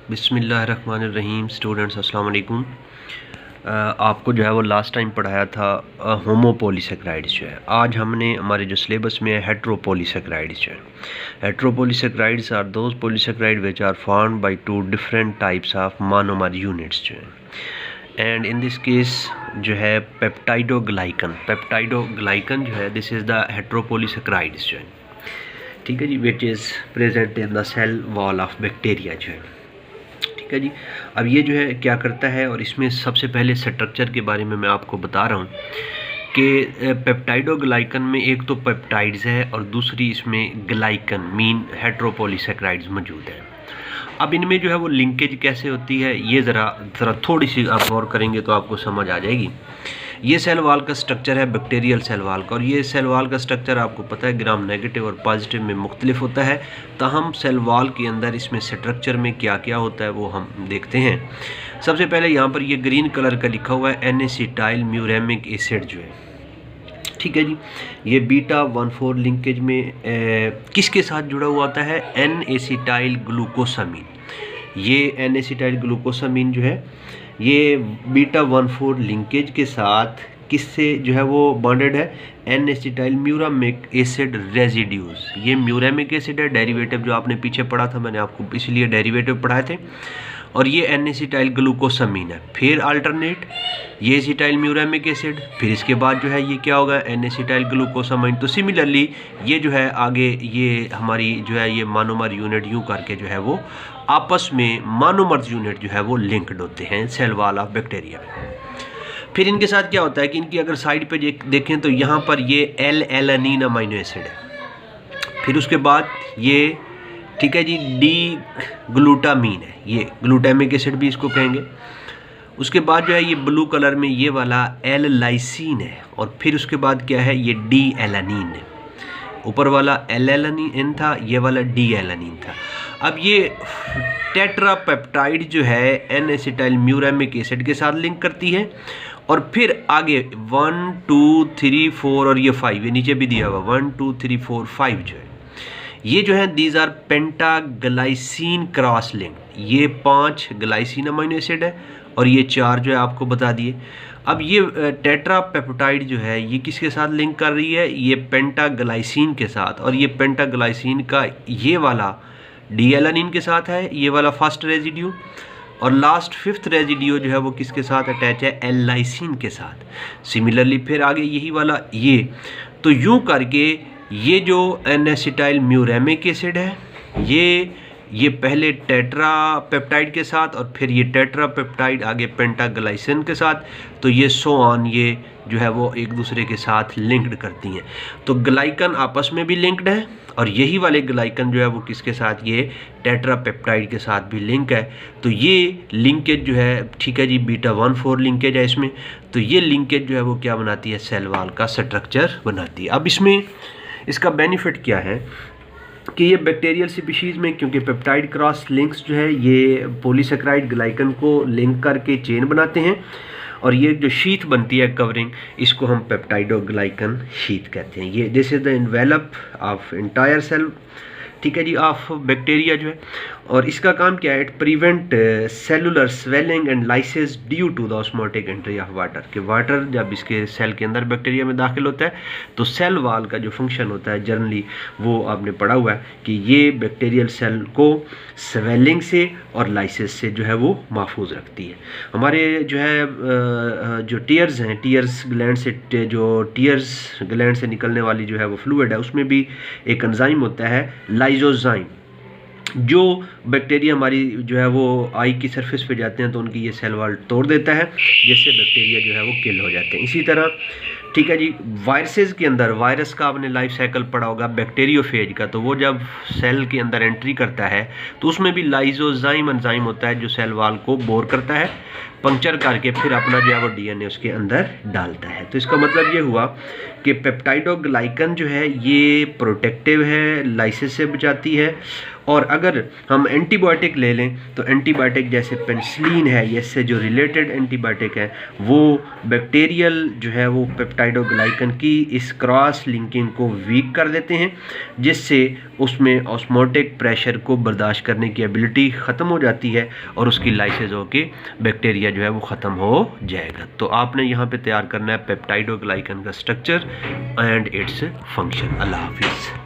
बिस्मिल्लाहिर्रहमानिर्रहीम। स्टूडेंट्स अस्सलाम वालेकुम। आपको जो है वो लास्ट टाइम पढ़ाया था होमोपोलीसेक्राइड्स जो है। आज हमने हमारे जो सिलेबस में है हेट्रोपोलीसेक्राइड्स जो है। Heteropolysaccharides are those polysaccharide which are formed by two different types of monomer units जो है। एंड इन दिस केस जो है पेप्टाइडोग्लाइकन जो है दिस इज़ द हेट्रोपोलीसेक्राइड्स जो है, ठीक है जी, which is present in the cell wall of bacteria जो है, ठीक है जी। अब ये जो है क्या करता है, और इसमें सबसे पहले स्ट्रक्चर के बारे में मैं आपको बता रहा हूँ कि पेप्टाइडोग्लाइकन में एक तो पेप्टाइड्स है और दूसरी इसमें ग्लाइकन मीन हेट्रोपोलीसेक्राइड्स मौजूद है। अब इनमें जो है वो लिंकेज कैसे होती है ये ज़रा थोड़ी सी आप गौर करेंगे तो आपको समझ आ जाएगी। ये सेल वाल का स्ट्रक्चर है बैक्टीरियल सेल वाल का, और ये सेल वाल का स्ट्रक्चर आपको पता है ग्राम नेगेटिव और पॉजिटिव में मुख्तलिफ होता है। ताहम सेल वाल के अंदर इसमें स्ट्रक्चर में क्या क्या होता है वो हम देखते हैं। सबसे पहले यहाँ पर ये ग्रीन कलर का लिखा हुआ है एन-एसिटाइल म्यूरेमिक एसिड जो है, ठीक है जी। ये बीटा 1,4 लिंकेज में किसके साथ जुड़ा हुआ होता है, एन-एसिटाइल ग्लूकोसामीन। ये एन-एसिटाइल ग्लूकोसामीन जो है ये बीटा 1,4 लिंकेज के साथ किससे जो है वो बॉन्डेड है, एन-एसिटाइल म्यूरामिक एसिड रेजिड्यूज। ये म्यूरामिक एसिड है, डेरिवेटिव जो आपने पीछे पढ़ा था, मैंने आपको इसलिए डेरिवेटिव पढ़ाए थे। और ये एन-एसिटाइल ग्लूकोसामीन है, फिर अल्टरनेट ये एसिटाइल म्यूरामिक एसिड, फिर इसके बाद जो है ये क्या होगा, एन-एसिटाइल ग्लूकोसामीन। तो सिमिलरली ये जो है आगे ये हमारी जो है ये मोनोमर यूनिट यूँ करके जो है वो आपस में मोनोमर यूनिट जो है वो लिंक्ड होते हैं सेल वॉल ऑफ बैक्टीरिया में। फिर इनके साथ क्या होता है कि इनकी अगर साइड पे देखें तो यहाँ पर ये एल-एलानिन अमीनो एसिड है, फिर उसके बाद ये, ठीक है जी, डी ग्लूटामीन है, ये ग्लूटामिक एसिड भी इसको कहेंगे। उसके बाद जो है ये ब्लू कलर में ये वाला एल-लाइसिन है, और फिर उसके बाद क्या है ये डी एलानिन है। ऊपर वाला एल-एलानिन था, ये वाला डी एलानिन था। अब ये टेट्रापेप्टाइड जो है एन-एसिटाइल म्यूरामिक एसिड के साथ लिंक करती है, और फिर आगे 1 2 3 4 और ये 5 ये नीचे भी दिया हुआ 1 2 3 4 5 जो है ये जो है these are pentaglycine cross link. ये 5 ग्लाइसिन अमीनो एसिड है और ये 4 जो है आपको बता दिए। अब ये टेट्रापेप्टाइड जो है ये किसके साथ लिंक कर रही है, ये पेंटाग्लाइसिन के साथ, और ये पेंटाग्लाइसिन का ये वाला डी एलानिन के साथ है, ये वाला फर्स्ट रेजिड्यू, और लास्ट 5th रेजिड्यू जो है वो किसके साथ अटैच है, एल-लाइसिन के साथ। सिमिलरली फिर आगे यही वाला ये, तो यूं करके ये जो एन-एसिटाइल म्यूरामिक एसिड है ये पहले टेट्रापेप्टाइड के साथ, और फिर ये टेट्रापेप्टाइड आगे पेंटाग्लाइसिन के साथ, तो ये सो ऑन ये जो है वो एक दूसरे के साथ लिंक्ड करती हैं। तो ग्लाइकन आपस में भी लिंक्ड है, और यही वाले ग्लाइकन जो है वो किसके साथ, ये टेट्रापेप्टाइड के साथ भी लिंक है। तो ये लिंकेज जो है, ठीक है जी, बीटा 1,4 लिंकेज है इसमें। तो ये लिंकेज जो है वो क्या बनाती है, सेल वॉल का स्ट्रक्चर बनाती है। अब इसमें इसका बेनिफिट क्या है कि ये बैक्टीरियल स्पीशीज़ में, क्योंकि पेप्टाइड क्रॉस लिंक्स जो है ये पॉलीसेक्राइड ग्लाइकन को लिंक करके चेन बनाते हैं, और ये जो शीथ बनती है कवरिंग, इसको हम पेप्टाइडोग्लाइकन शीथ कहते हैं। ये this is the envelope of entire cell, ठीक है जी, ऑफ बैक्टीरिया जो है। और इसका काम क्या है, it prevent cellular swelling and lysis due to the osmotic entry of water. कि वाटर जब इसके सेल के अंदर बैक्टीरिया में दाखिल होता है तो सेल वाल का जो फंक्शन होता है जनरली वो आपने पढ़ा हुआ है कि ये बैक्टीरियल सेल को स्वेलिंग से और लाइसिस से जो है वो महफूज रखती है। हमारे जो है जो टीयर्स हैं, टीयर्स ग्लैंड से, जो टीयर्स ग्लैंड से निकलने वाली जो है वो फ्लूइड है, उसमें भी एक एंजाइम होता है लाइजोजाइम, जो बैक्टीरिया हमारी जो है वो आई की सरफेस पे जाते हैं तो उनकी ये सेल वॉल तोड़ देता है, जिससे बैक्टीरिया जो है वो किल हो जाते हैं। इसी तरह, ठीक है जी, वायरसेस के अंदर, वायरस का आपने लाइफ साइकिल पढ़ा होगा बैक्टीरियोफेज का, तो वो जब सेल के अंदर एंट्री करता है तो उसमें भी लाइजोजाइम एंजाइम होता है जो सेल वॉल को बोर करता है, पंक्चर करके फिर अपना जो है वो डीएनए उसके अंदर डालता है। तो इसका मतलब ये हुआ कि पेप्टाइडोग्लाइकन जो है ये प्रोटेक्टिव है, लाइसिस से बचाती है, और अगर हम एंटीबायोटिक ले लें तो एंटीबायोटिक जैसे पेनिसिलिन है, ये इससे जो रिलेटेड एंटीबायोटिक है वो बैक्टीरियल जो है वो पेप्टाइडोग्लाइकन की इस क्रॉस लिंकिंग को वीक कर देते हैं, जिससे उसमें ऑस्मोटिक प्रेशर को बर्दाश्त करने की एबिलिटी ख़त्म हो जाती है और उसकी लाइसेस होके बैक्टीरिया जो है वो ख़त्म हो जाएगा। तो आपने यहाँ पे तैयार करना है पेप्टाइडोग्लाइकन का स्ट्रक्चर एंड इट्स फंक्शन। अल्लाह हाफिज़।